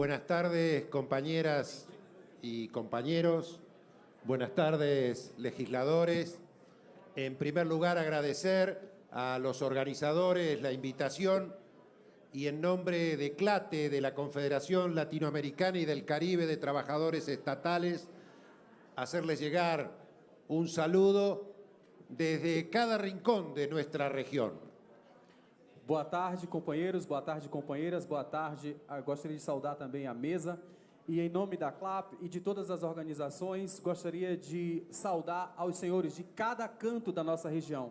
Buenas tardes, compañeras y compañeros. Buenas tardes, legisladores. En primer lugar, agradecer a los organizadores la invitación y en nombre de CLATE, de la Confederación Latinoamericana y del Caribe de Trabajadores Estatales, hacerles llegar un saludo desde cada rincón de nuestra región. Boa tarde, companheiros, boa tarde, companheiras, boa tarde. Gostaria de saudar também a mesa e, em nome da CLAP e de todas as organizações, gostaria de saudar aos senhores de cada canto da nossa região.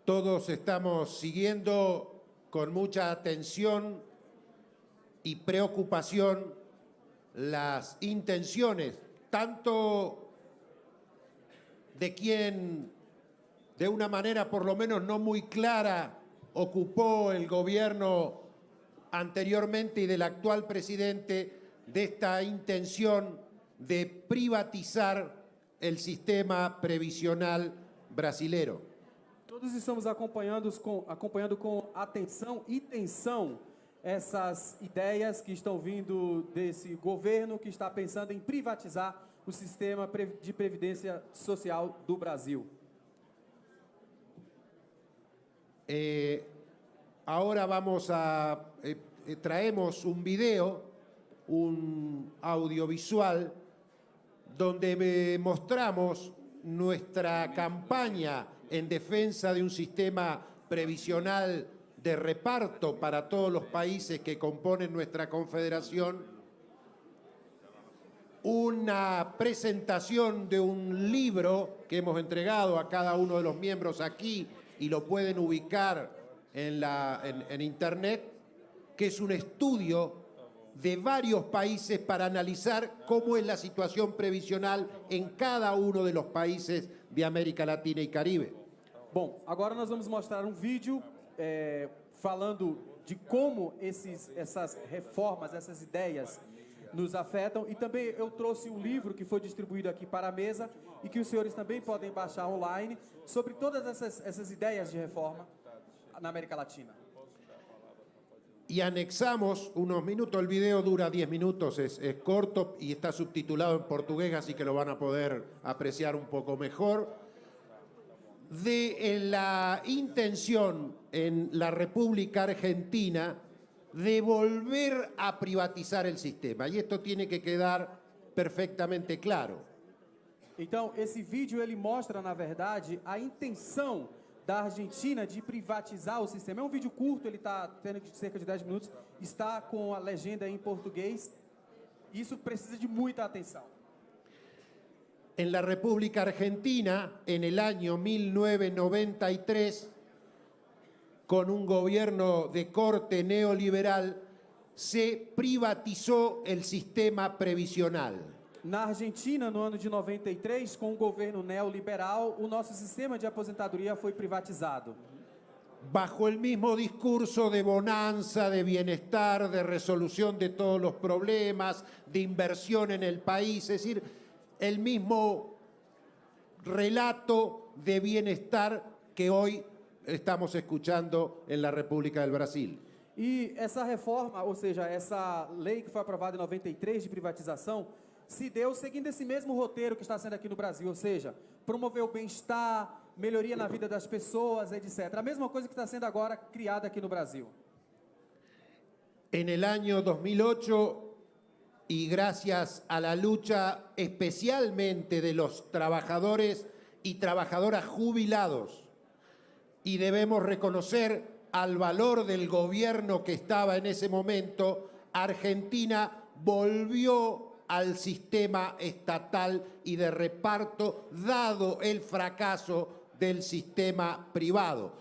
Todos estamos siguiendo con mucha atención y preocupación las intenciones, tanto de quien de una manera por lo menos no muy clara ocupó el gobierno anteriormente y del actual presidente, de esta intención de privatizar el sistema previsional brasilero. Todos estamos acompanhando com atenção e tensão essas ideias que estão vindo desse governo que está pensando em privatizar o sistema de previdência social do Brasil. Ahora traemos un video, un audiovisual, donde mostramos nuestra campaña en defensa de un sistema previsional de reparto para todos los países que componen nuestra confederación, una presentación de un libro que hemos entregado a cada uno de los miembros aquí y lo pueden ubicar en internet, que es un estudio de varios países para analizar cómo es la situación previsional en cada uno de los países de América Latina y Caribe. Bom, agora nós vamos mostrar um vídeo falando de como essas reformas, essas ideias nos afetam, e também eu trouxe um livro que foi distribuído aqui para a mesa e que os senhores também podem baixar online sobre todas essas ideias de reforma na América Latina. Y anexamos unos minutos, el video dura 10 minutos, es corto y está subtitulado en portugués, así que lo van a poder apreciar un poco mejor, de la intención en la República Argentina de volver a privatizar el sistema. Y esto tiene que quedar perfectamente claro. Então, esse vídeo ele mostra, na verdade, a intenção da Argentina de privatizar o sistema. É um vídeo curto, ele está tendo cerca de 10 minutos, está com a legenda em português. Isso precisa de muita atenção. En la República Argentina, en el año 1993, con un gobierno de corte neoliberal, se privatizó el sistema previsional. Na Argentina, no ano de 93, com o governo neoliberal, o nosso sistema de aposentadoria foi privatizado. Bajo el mismo discurso de bonanza, de bienestar, de resolución de todos los problemas, de inversión en el país, es decir, el mismo relato de bienestar que hoy estamos escuchando en la República del Brasil. E essa reforma, ou seja, essa lei que foi aprovada em 93 de privatização, se deu seguindo esse mesmo roteiro que está sendo aqui no Brasil, ou seja, promover o bem-estar, melhoria na vida das pessoas, etc. A mesma coisa que está sendo agora criada aqui no Brasil. En el año 2008, y gracias a la lucha especialmente de los trabajadores y trabajadoras jubilados, y debemos reconocer al valor del gobierno que estaba en ese momento, Argentina volvió al sistema estatal y de reparto, dado el fracaso del sistema privado.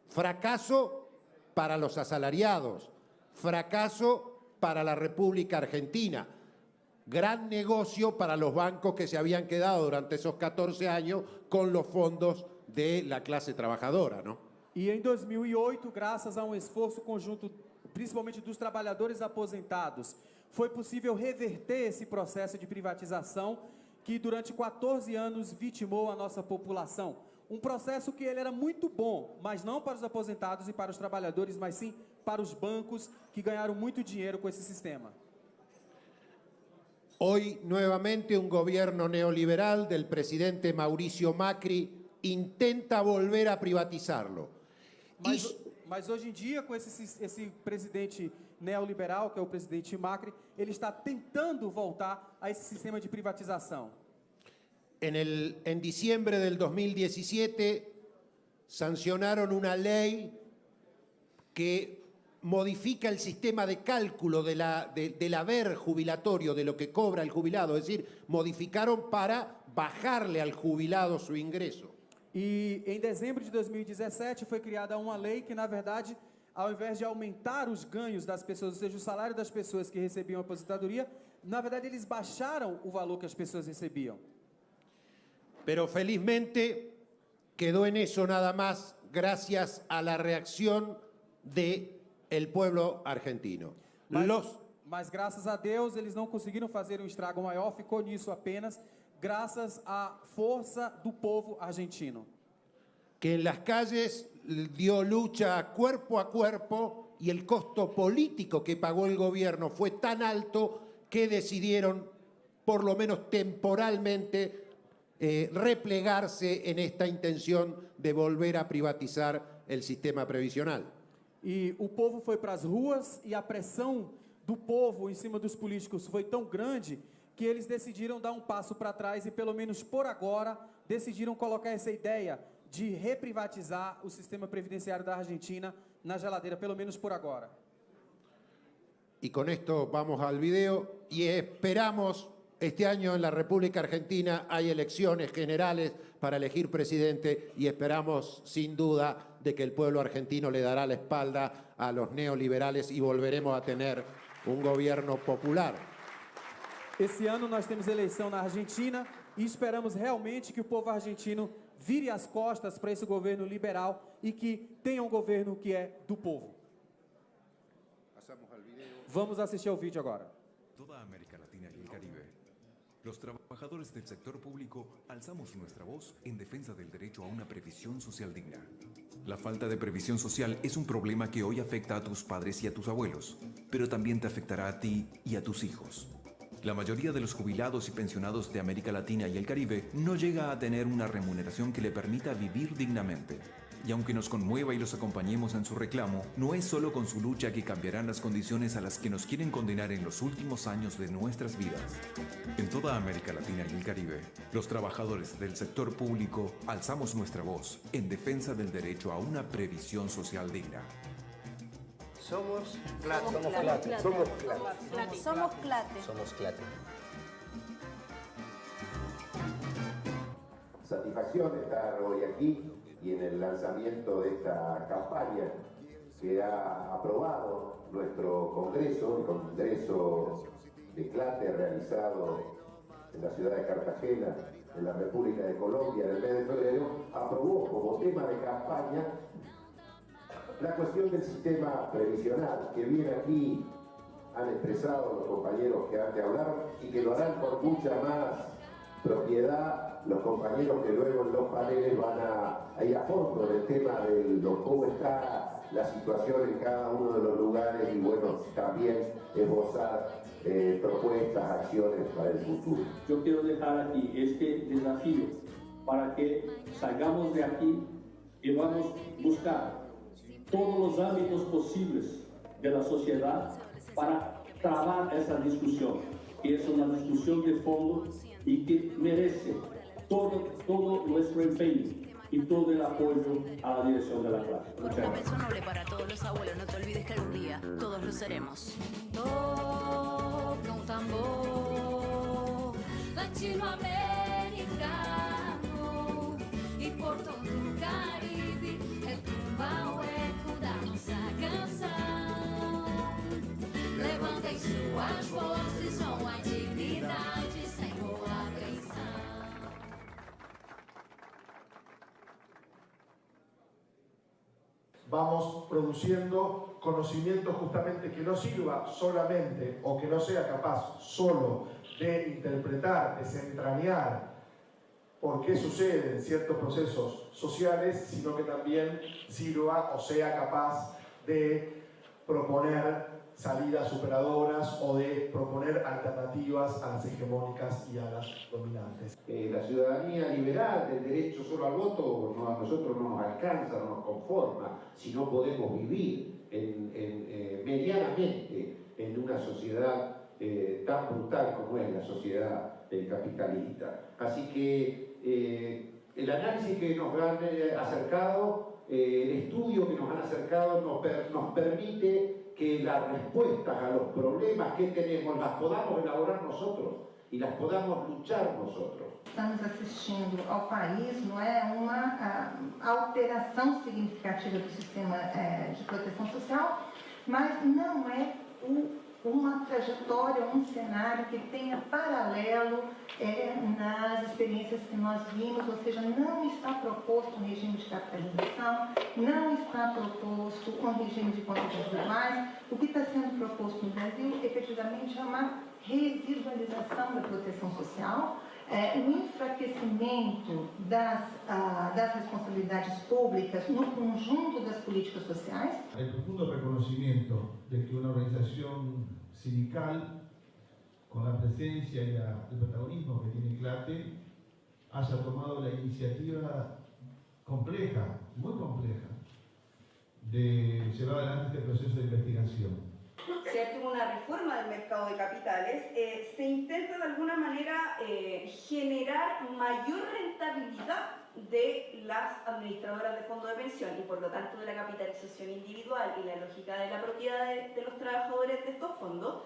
Fracaso para los asalariados, fracaso para la República Argentina, gran negocio para los bancos que se habían quedado durante esos 14 años con los fondos de la clase trabajadora, ¿no? E em 2008, graças a um esforço conjunto, principalmente dos trabalhadores aposentados, foi possível reverter esse processo de privatização que durante 14 anos vitimou a nossa população. um processo que ele era muito bom, mas não para os aposentados e para os trabalhadores, mas sim para os bancos que ganharam muito dinheiro com esse sistema. Hoy, nuevamente, un gobierno neoliberal del presidente Mauricio Macri intenta volver a privatizarlo. Mas hoje em dia, com esse presidente neoliberal, que é o presidente Macri, ele está tentando voltar a esse sistema de privatização. En diciembre del 2017 sancionaron una ley que modifica el sistema de cálculo del haber jubilatorio, de lo que cobra el jubilado. Es decir, modificaron para bajarle al jubilado su ingreso. E em dezembro de 2017 foi criada uma lei que, na verdade, ao invés de aumentar os ganhos das pessoas, ou seja, o salário das pessoas que recebiam aposentadoria, na verdade eles baixaram o valor que as pessoas recebiam. Pero felizmente quedó en eso nada más gracias a la reacción del pueblo argentino. Mas graças a Deus eles não conseguiram fazer um estrago maior, ficou nisso apenas graças à força do povo argentino. Que en las calles dio lucha cuerpo a cuerpo y el costo político que pagó el gobierno fue tan alto que decidieron, por lo menos temporalmente, replegarse en esta intención de volver a privatizar el sistema previsional. E o povo foi para as ruas e a pressão do povo em cima dos políticos foi tão grande que eles decidiram dar um passo para trás e, pelo menos por agora, decidiram colocar essa ideia de reprivatizar o sistema previdenciário da Argentina na geladeira, pelo menos por agora. Y con esto vamos al video y esperamos, este año en la República Argentina hay elecciones generales para elegir presidente y esperamos sin duda de que el pueblo argentino le dará la espalda a los neoliberales y volveremos a tener un gobierno popular. Esse ano nós temos eleição na Argentina e esperamos realmente que o povo argentino vire as costas para esse governo liberal e que tenha um governo que é do povo. Vamos assistir ao vídeo agora. Toda América Latina y el Caribe. Los trabajadores del sector público alzamos nuestra voz en defensa del derecho a una previsión social digna. La falta de previsión social es un problema que hoy afecta a tus padres y a tus abuelos, pero también te afectará a ti y a tus hijos. La mayoría de los jubilados y pensionados de América Latina y el Caribe no llega a tener una remuneración que le permita vivir dignamente. Y aunque nos conmueva y los acompañemos en su reclamo, no es solo con su lucha que cambiarán las condiciones a las que nos quieren condenar en los últimos años de nuestras vidas. En toda América Latina y el Caribe, los trabajadores del sector público alzamos nuestra voz en defensa del derecho a una previsión social digna. Somos Clate. Somos Clate. Somos Clate. Somos Clate. Somos Clate. Satisfacción estar hoy aquí y en el lanzamiento de esta campaña que ha aprobado nuestro Congreso, el Congreso de Clate realizado en la ciudad de Cartagena, en la República de Colombia, en el mes de febrero, aprobó como tema de campaña la cuestión del sistema previsional, que bien aquí han expresado los compañeros que antes hablaron y que lo harán con mucha más propiedad los compañeros que luego en los paneles van a ir a fondo del tema de cómo está la situación en cada uno de los lugares y bueno, también esbozar propuestas, acciones para el futuro. Yo quiero dejar aquí este desafío para que salgamos de aquí y vamos a buscar todos los ámbitos posibles de la sociedad para trabar esa discusión, que es una discusión de fondo y que merece todo nuestro empeño y todo el apoyo a la dirección de la clase. Muchas gracias. Un beso noble para todos los abuelos, no te olvides que algún día todos lo seremos. Toca un tambor latino-americano y por todo el Caribe retumba o eco da nossa canção. Levantem suas vozes, vão a dignidade sem boa atenção. Vamos produciendo conocimiento justamente que no sirva solamente o que no sea capaz solo de interpretar, desentrañar por qué suceden ciertos procesos sociales, sino que también sirva o sea capaz de proponer salidas superadoras o de proponer alternativas a las hegemónicas y a las dominantes. La ciudadanía liberal del derecho solo al voto a nosotros no nos alcanza, no nos conforma, si no podemos vivir medianamente en una sociedad tan brutal como es la sociedad capitalista. Así que el análisis que nos han acercado, el estudio que nos han acercado nos permite que las respuestas a los problemas que tenemos las podamos elaborar nosotros y las podamos luchar nosotros. Estamos assistindo ao país, não é, uma alteração significativa do sistema de proteção social, mas não é uma trajetória, um cenário que tenha paralelo nas experiências que nós vimos, ou seja, não está proposto um regime de capitalização, não está proposto um regime de contas individuais. O que está sendo proposto no Brasil, efetivamente, é uma residualização da proteção social, um enfraquecimento das responsabilidades públicas no conjunto das políticas sociais. El profundo reconocimiento de que una organización sindical, con la presencia y el protagonismo que tiene CLATE, haya tomado la iniciativa compleja, muy compleja, de llevar adelante este proceso de investigación. Se hace una reforma del mercado de capitales, se intenta de alguna manera generar mayor rentabilidad de las administradoras de fondos de pensión y por lo tanto de la capitalización individual y la lógica de la propiedad de los trabajadores de estos fondos,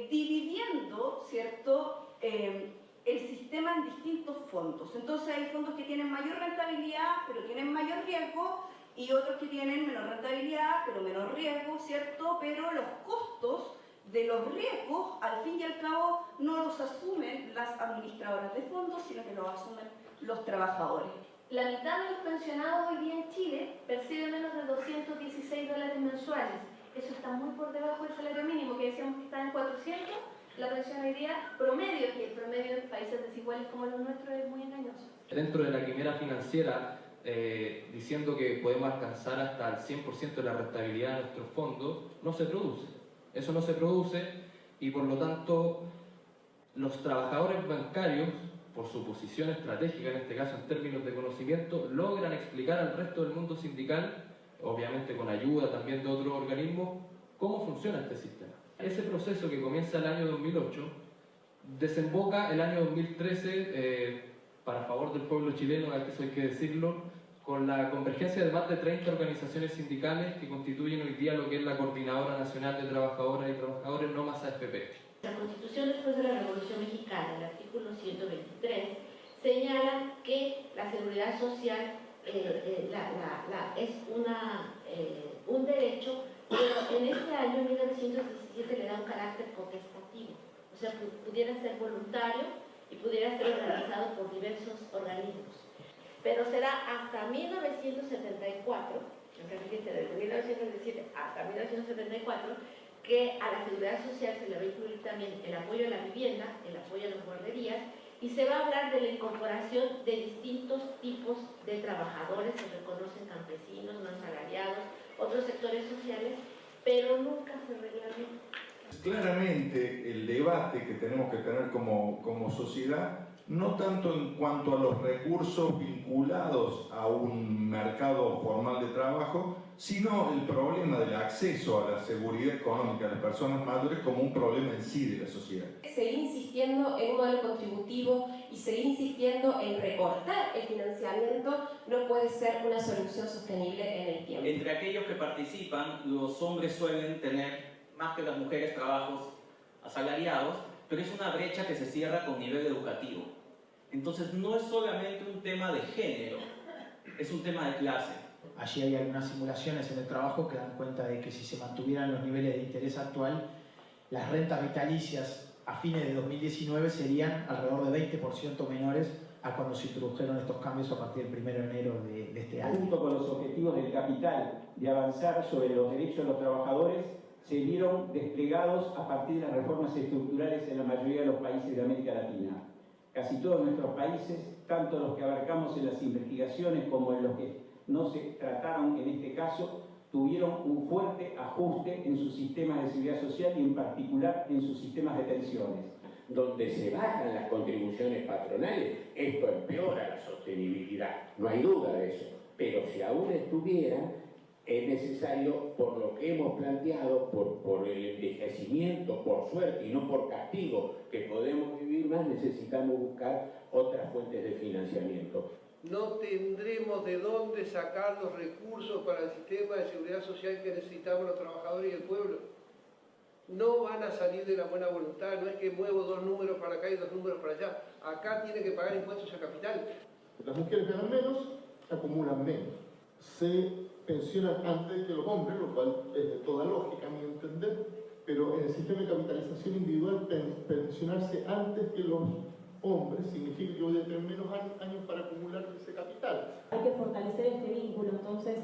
dividiendo, ¿cierto?, el sistema en distintos fondos. Entonces hay fondos que tienen mayor rentabilidad pero tienen mayor riesgo y otros que tienen menor rentabilidad pero menor riesgo, ¿cierto? Pero los costos de los riesgos, al fin y al cabo, no los asumen las administradoras de fondos, sino que los asumen los trabajadores. La mitad de los pensionados hoy día en Chile percibe menos de $216 mensuales. Eso está muy por debajo del salario mínimo, que decíamos que está en 400. La pensión hoy día promedio, que el promedio en países desiguales como los nuestros es muy engañoso. Dentro de la quimera financiera, diciendo que podemos alcanzar hasta el 100% de la rentabilidad de nuestros fondos, no se produce. Eso no se produce y por lo tanto los trabajadores bancarios, por su posición estratégica, en este caso en términos de conocimiento, logran explicar al resto del mundo sindical, obviamente con ayuda también de otros organismos, cómo funciona este sistema. Ese proceso que comienza el año 2008 desemboca el año 2013 para favor del pueblo chileno, a eso hay que decirlo, con la convergencia de más de 30 organizaciones sindicales que constituyen hoy día lo que es la Coordinadora Nacional de Trabajadoras y Trabajadores, no más AFP. La Constitución después de la Revolución Mexicana, el artículo 123, señala que la seguridad social es un derecho, pero en este año, 1917, le da un carácter potestativo, o sea, pudiera ser voluntario y pudiera ser organizado por diversos organismos. Pero será hasta 1974, desde 1917 hasta 1974, que a la seguridad social se le va a incluir también el apoyo a la vivienda, el apoyo a las guarderías, y se va a hablar de la incorporación de distintos tipos de trabajadores, se reconocen campesinos, no asalariados, otros sectores sociales, pero nunca se reglamenta. Claramente el debate que tenemos que tener como sociedad, no tanto en cuanto a los recursos vinculados a un mercado formal de trabajo, sino el problema del acceso a la seguridad económica de las personas mayores como un problema en sí de la sociedad. Seguir insistiendo en un modelo contributivo y seguir insistiendo en recortar el financiamiento no puede ser una solución sostenible en el tiempo. Entre aquellos que participan, los hombres suelen tener más que las mujeres trabajos asalariados, pero es una brecha que se cierra con nivel educativo. Entonces no es solamente un tema de género, es un tema de clase. Allí hay algunas simulaciones en el trabajo que dan cuenta de que si se mantuvieran los niveles de interés actual, las rentas vitalicias a fines de 2019 serían alrededor de 20% menores a cuando se introdujeron estos cambios a partir del 1 de enero de este año. Junto con los objetivos del capital de avanzar sobre los derechos de los trabajadores, se vieron desplegados a partir de las reformas estructurales en la mayoría de los países de América Latina. Casi todos nuestros países tanto los que abarcamos en las investigaciones como en los que no se trataron en este caso, tuvieron un fuerte ajuste en sus sistemas de seguridad social y en particular en sus sistemas de pensiones. Donde se bajan las contribuciones patronales, esto empeora la sostenibilidad, no hay duda de eso. Pero si aún estuviera, es necesario, por lo que hemos planteado, por el envejecimiento, por suerte y no por castigo, que podemos vivir más, necesitamos buscar otras fuentes de financiamiento. No tendremos de dónde sacar los recursos para el sistema de seguridad social que necesitamos los trabajadores y el pueblo. No van a salir de la buena voluntad, no es que muevo 2 números para acá y 2 números para allá. Acá tiene que pagar impuestos a capital. Las mujeres ganan menos, acumulan menos. Se pensionan antes que los hombres, lo cual es de toda lógica, a mi entender, pero en el sistema de capitalización individual pensionarse antes que los hombres significa que voy a tener menos años para acumular ese capital. Hay que fortalecer este vínculo entonces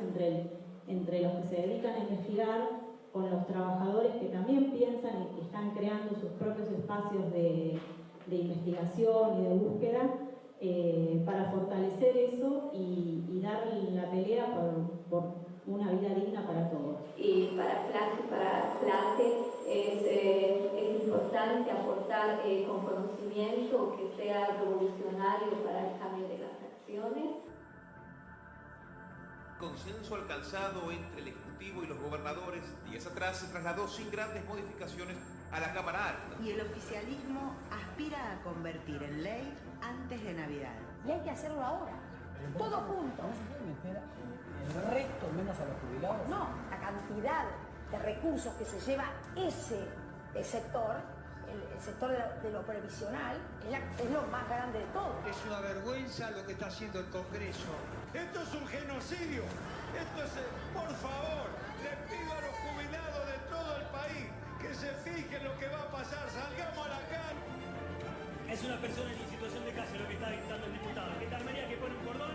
entre los que se dedican a investigar con los trabajadores que también piensan y que están creando sus propios espacios de investigación y de búsqueda para fortalecer eso y dar la pelea por una vida digna para todos. Y para Plate es importante aportar con conocimiento que sea revolucionario para el cambio de las acciones. Consenso alcanzado entre el Ejecutivo y los gobernadores días atrás se trasladó sin grandes modificaciones a la Cámara Alta. Y el oficialismo aspira a convertir en ley antes de Navidad. Y hay que hacerlo ahora, todos juntos. ¿No se puede meter el resto menos a los jubilados? No, la cantidad de recursos que se lleva ese sector, el sector de lo previsional, es lo más grande de todo. Es una vergüenza lo que está haciendo el Congreso. Esto es un genocidio. Esto es, por favor, le pido a los jubilados de todo el país que se fijen lo que va a pasar. Salgamos a la calle. Es una persona en situación de calle lo que está dictando el diputado. Que tal manera que pone un cordón,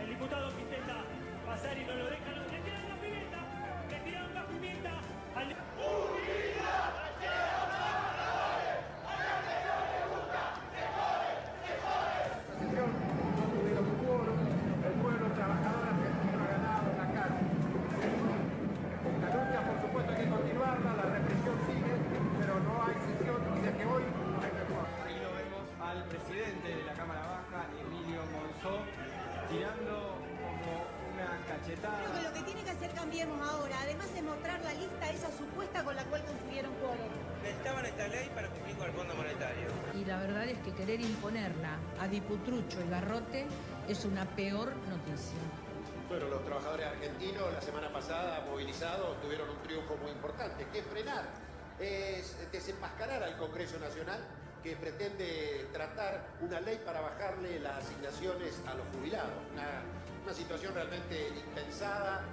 el diputado que intenta pasar y no lo deja, le tiran una pimienta, le tiran una pimienta al... El pueblo trabajador argentino ha ganado en la calle. La lucha, por supuesto, hay que continuarla, la represión sigue, pero no hay sesión y de que hoy no hay reforma. Ahí lo vemos al presidente de la Cámara Baja, Emilio Monzó, tirando como una cachetada. Creo que lo que tiene que hacer Cambiemos ahora, además es mostrar la lista esa supuesta con la cual consiguieron quórum. Necesitaban esta ley para cumplir con el Fondo Monetario. Y la verdad es que querer imponerla a Diputrucho y Garrote es una peor noticia. Bueno, los trabajadores argentinos la semana pasada movilizados tuvieron un triunfo muy importante, que es frenar, es desenmascarar al Congreso Nacional que pretende tratar una ley para bajarle las asignaciones a los jubilados. Una situación realmente impensada,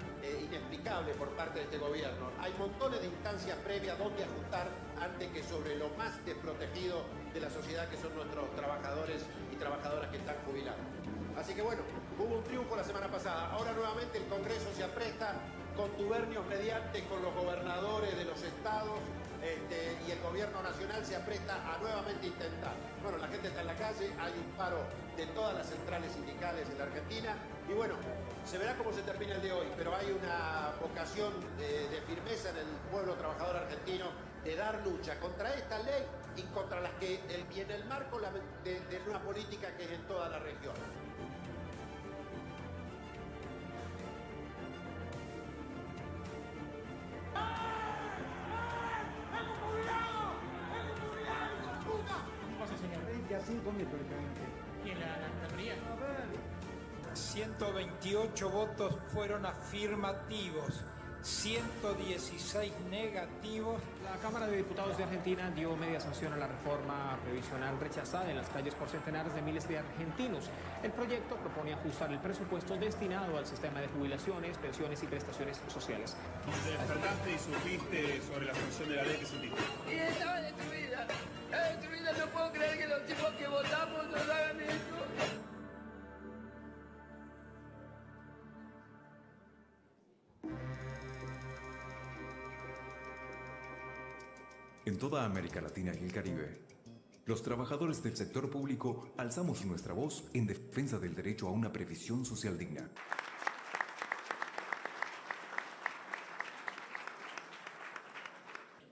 inexplicable por parte de este gobierno. Hay montones de instancias previas donde ajustar antes que sobre lo más desprotegido de la sociedad, que son nuestros trabajadores y trabajadoras que están jubilados. Así que bueno, hubo un triunfo la semana pasada. Ahora nuevamente el Congreso se apresta, contubernios mediante con los gobernadores de los estados y el gobierno nacional se apresta a nuevamente intentar. Bueno, la gente está en la calle, hay un paro de todas las centrales sindicales en la Argentina y bueno, se verá cómo se termina el de hoy, pero hay una vocación de firmeza en el pueblo trabajador argentino de dar lucha contra esta ley y contra las que y en el marco de una política que es en toda la región. ¿Quién la ría? 128 votos fueron afirmativos, 116 negativos. La Cámara de Diputados de Argentina dio media sanción a la reforma previsional rechazada en las calles por centenares de miles de argentinos. El proyecto propone ajustar el presupuesto destinado al sistema de jubilaciones, pensiones y prestaciones sociales. Despertaste y supiste sobre la sanción de la ley que supiste. Y estaba destruida. Estaba destruida, no puedo creer que los tipos que votamos nos hagan esto. En toda América Latina y el Caribe, Los trabajadores del sector público alzamos nuestra voz en defensa del derecho a una previsión social digna.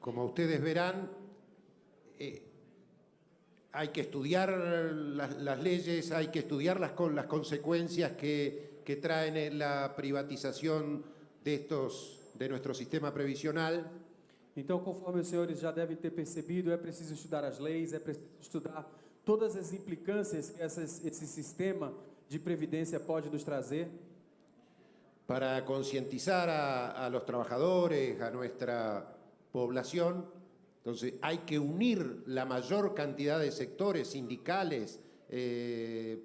Como ustedes verán, hay que estudiar las leyes, hay que estudiar las consecuencias que traen la privatización de nuestro sistema previsional. Então, conforme os senhores já devem ter percebido, é preciso estudar as leis, é preciso estudar todas as implicâncias que esse sistema de previdência pode nos trazer. Para concientizar a los trabajadores, a nuestra población. Entonces hay que unir la mayor cantidad de sectores sindicales,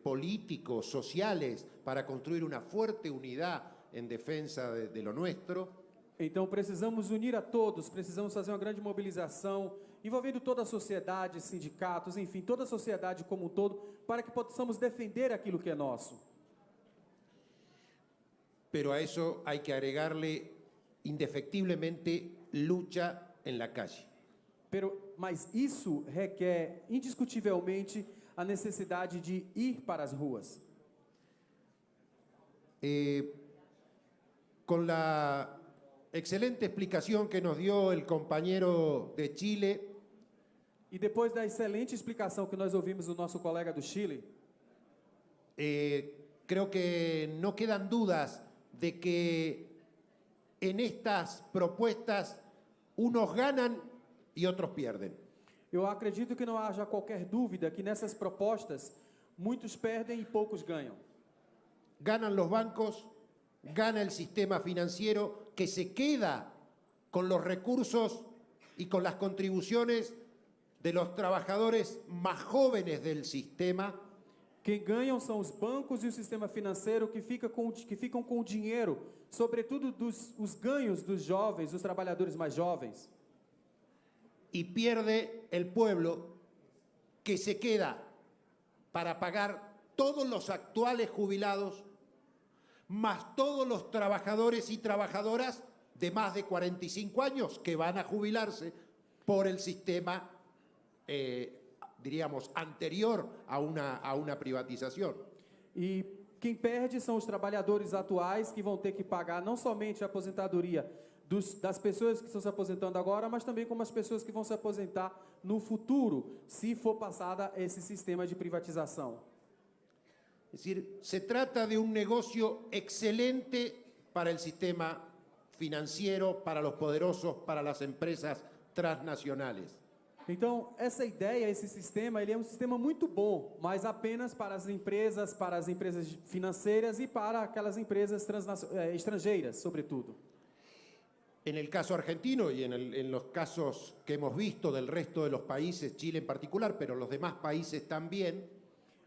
políticos, sociales, para construir una fuerte unidad en defensa de lo nuestro. Então precisamos unir a todos, precisamos fazer uma grande mobilização, envolvendo toda a sociedade, sindicatos, enfim, toda a sociedade como um todo, para que possamos defender aquilo que é nosso. Pero a eso hay que agregarle indefectiblemente lucha en la calle. Mas isso requer indiscutivelmente a necessidade de ir para as ruas. Con la excelente explicación que nos dio el compañero de Chile. E depois da excelente explicação que nós ouvimos do nosso colega do Chile, creo que no quedan dudas de que en estas propuestas unos ganan y otros pierden. Eu acredito que não haja qualquer dúvida que nessas propostas muitos perdem e poucos ganham. Ganan los bancos, gana el sistema financiero que se queda con los recursos y con las contribuciones de los trabajadores más jóvenes del sistema. Quem ganham são os bancos e o sistema financeiro que ficam com o dinheiro, sobretudo os ganhos dos jovens, dos trabalhadores mais jovens. Y pierde el pueblo que se queda para pagar todos los actuales jubilados, más todos los trabajadores y trabajadoras de más de 45 años que van a jubilarse por el sistema, diríamos, anterior a una privatización. E quem perde são os trabalhadores atuais que vão ter que pagar não somente a aposentadoria das pessoas que estão se aposentando agora, mas também como as pessoas que vão se aposentar no futuro, se for passada esse sistema de privatização. Es decir, se trata de un negocio excelente para el sistema financiero, para los poderosos, para las empresas transnacionales. Então, essa ideia, esse sistema, ele é um sistema muito bom, mas apenas para as empresas financeiras e para aquelas empresas estrangeiras, sobretudo. En el caso argentino y en los casos que hemos visto del resto de los países, Chile en particular, pero los demás países también.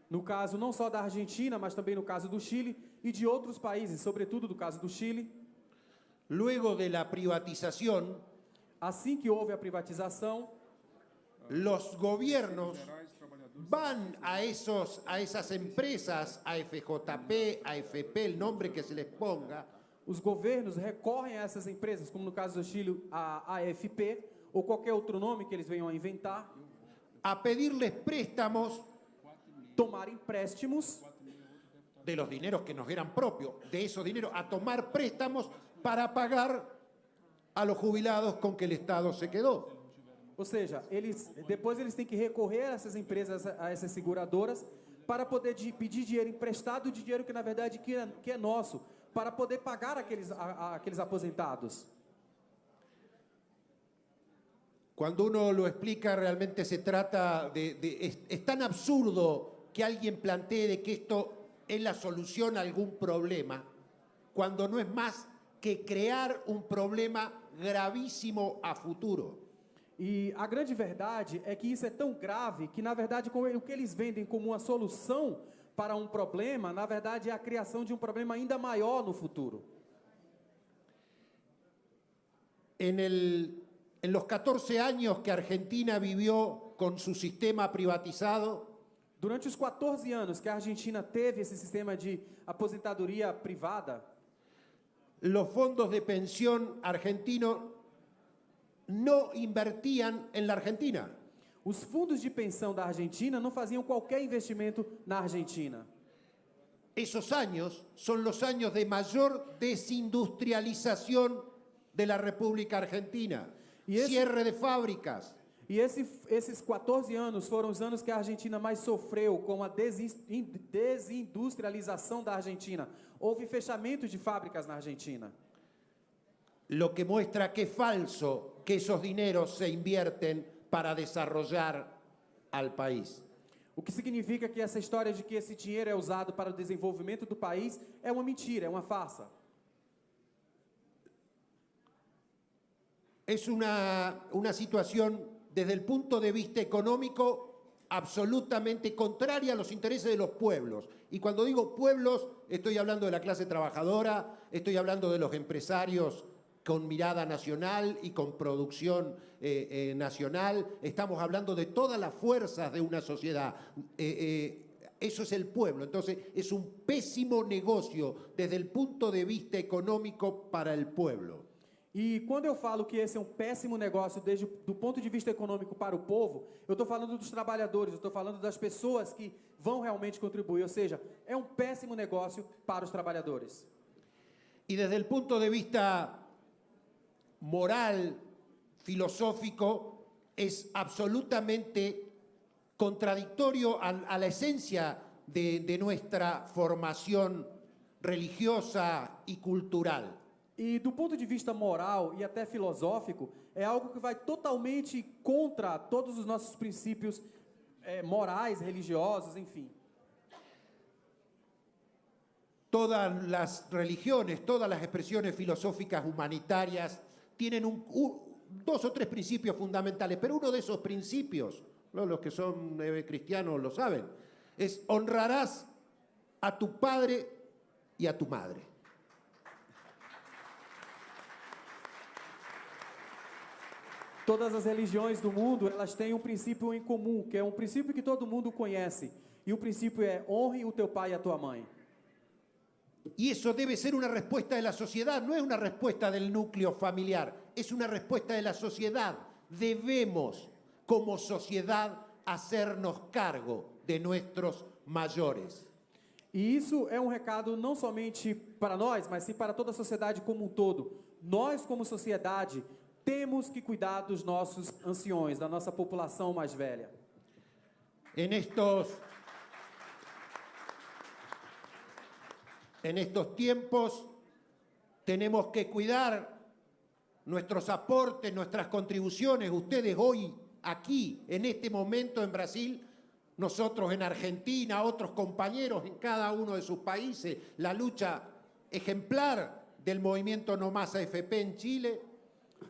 No caso não só da Argentina, mas também no caso do Chile e de outros países, sobretudo do caso do Chile. Luego de la privatización, assim que houve a privatização, los gobiernos van a esas empresas, a FJP, a AFP, el nombre que se les ponga. Os governos recorrem a essas empresas, como no caso do Chile, a AFP, ou qualquer outro nome que eles venham a inventar, a pedirles préstamos, tomar empréstimos de los dineros que nos eran propios, de esos dineros, a tomar préstamos para pagar a los jubilados con que el Estado se quedó. Ou seja, depois eles têm que recorrer a essas empresas, a essas seguradoras, para poder pedir dinheiro emprestado, de dinheiro que na verdade que é nosso, para poder pagar aqueles aposentados. Cuando uno lo explica, realmente se trata es tan absurdo que alguien plantee de que esto es la solución a algún problema, cuando no es más que crear un problema gravísimo a futuro. E a grande verdade é que isso é tão grave que, na verdade, o que eles vendem como uma solução para um problema, na verdade, é a criação de um problema ainda maior no futuro. En los 14 años que Argentina vivió con su sistema privatizado, durante os 14 anos que a Argentina teve esse sistema de aposentadoria privada, los fondos de pensión argentinos no invertían en la Argentina. Os fundos de pensão da Argentina não faziam qualquer investimento na Argentina. Esos años son los años de mayor desindustrialización de la República Argentina. Cierre de fábricas. E esses 14 anos foram os anos que a Argentina mais sofreu com a desindustrialização da Argentina. Houve fechamento de fábricas na Argentina. Lo que muestra que es falso que esos dineros se invierten para desarrollar al país. O que significa que essa história de que esse dinheiro é usado para o desenvolvimento do país é uma mentira, é uma farsa. Es una situación desde el punto de vista económico absolutamente contraria a los intereses de los pueblos. Y cuando digo pueblos, estoy hablando de la clase trabajadora, estoy hablando de los empresarios con mirada nacional y con producción nacional. Estamos hablando de todas las fuerzas de una sociedad. Eso es el pueblo. Entonces, es un pésimo negocio desde el punto de vista económico para el pueblo. E quando eu falo que esse é um péssimo negócio desde do ponto de vista econômico para o povo, eu estou falando dos trabalhadores, eu estou falando das pessoas que vão realmente contribuir, ou seja, é um péssimo negócio para os trabalhadores. Y desde el punto de vista moral, filosófico, es absolutamente contradictorio a la esencia de nuestra formación religiosa y cultural. E do ponto de vista moral e até filosófico, é algo que vai totalmente contra todos os nossos princípios morais, religiosos, enfim. Todas las religiones, todas las expresiones filosóficas humanitarias tienen dos o tres principios fundamentales, pero uno de esos principios, ¿no? Los que son cristianos lo saben, es honrarás a tu padre y a tu madre. Todas as religiões do mundo, elas têm um princípio em comum, que é um princípio que todo mundo conhece. E o princípio é: honre o teu pai e a tua mãe. Y eso debe ser una respuesta de la sociedad, no es una respuesta del núcleo familiar, es una respuesta de la sociedad. Debemos, como sociedad, hacernos cargo de nuestros mayores. E isso é um recado não somente para nós, mas sim para toda a sociedade como um todo. Nós, como sociedade, temos que cuidar dos nossos anciões, da nossa população mais velha. En estos tiempos tenemos que cuidar nuestros aportes, nuestras contribuciones. Ustedes hoy, aquí, en este momento en Brasil, nosotros en Argentina, otros compañeros en cada uno de sus países, la lucha ejemplar del movimiento No Más AFP en Chile.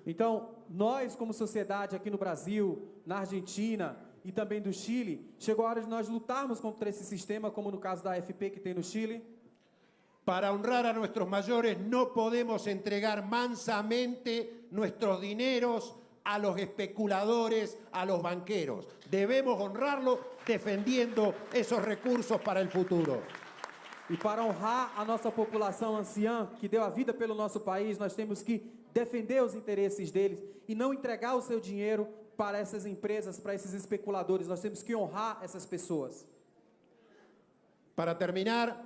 Então, nós como sociedade aqui no Brasil, na Argentina e também do Chile, chegou a hora de nós lutarmos contra esse sistema, como no caso da AFP que tem no Chile. Para honrar a nuestros mayores no podemos entregar mansamente nuestros dineros a los especuladores, a los banqueros. Debemos honrarlo defendiendo esos recursos para el futuro. E para honrar a nossa população anciã, que deu a vida pelo nosso país, nós temos que defender os interesses deles e não entregar o seu dinheiro para essas empresas, para esses especuladores. Nós temos que honrar essas pessoas. Para terminar,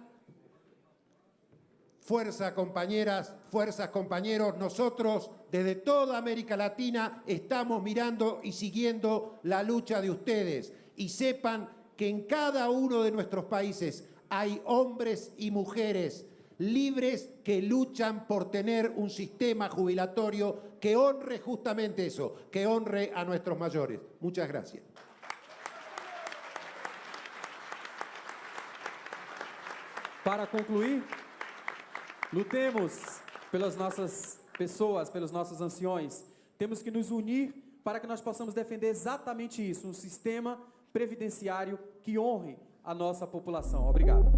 fuerza compañeras, fuerzas compañeros, nosotros desde toda América Latina estamos mirando y siguiendo la lucha de ustedes. Y sepan que en cada uno de nuestros países hay hombres y mujeres libres que luchan por tener un sistema jubilatorio que honre justamente eso, que honre a nuestros mayores. Muchas gracias. Para concluir, lutemos pelas nossas pessoas, pelos nossos anciões. Temos que nos unir para que nós possamos defender exatamente isso, um sistema previdenciário que honre a nossa população. Obrigado.